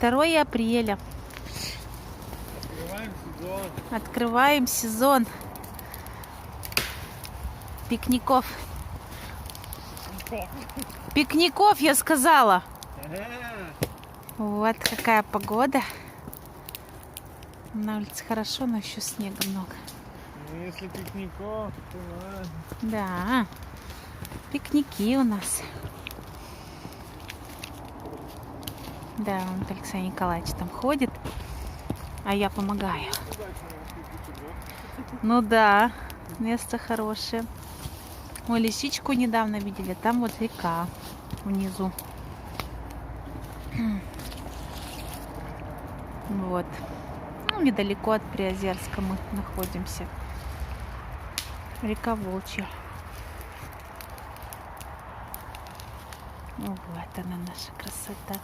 2 апреля. Открываем сезон. Открываем сезон пикников. Пикников, я сказала. Вот какая погода. На улице хорошо, но еще снега много. Ну, если пикников, то ладно. Да, пикники у нас. Да, вот Алексей Николаевич там ходит, а я помогаю. Ну да, место хорошее. Ой, лисичку недавно видели, там вот река внизу. Вот. Ну, недалеко от Приозерска мы находимся. Река Волчья. Вот она, наша красота.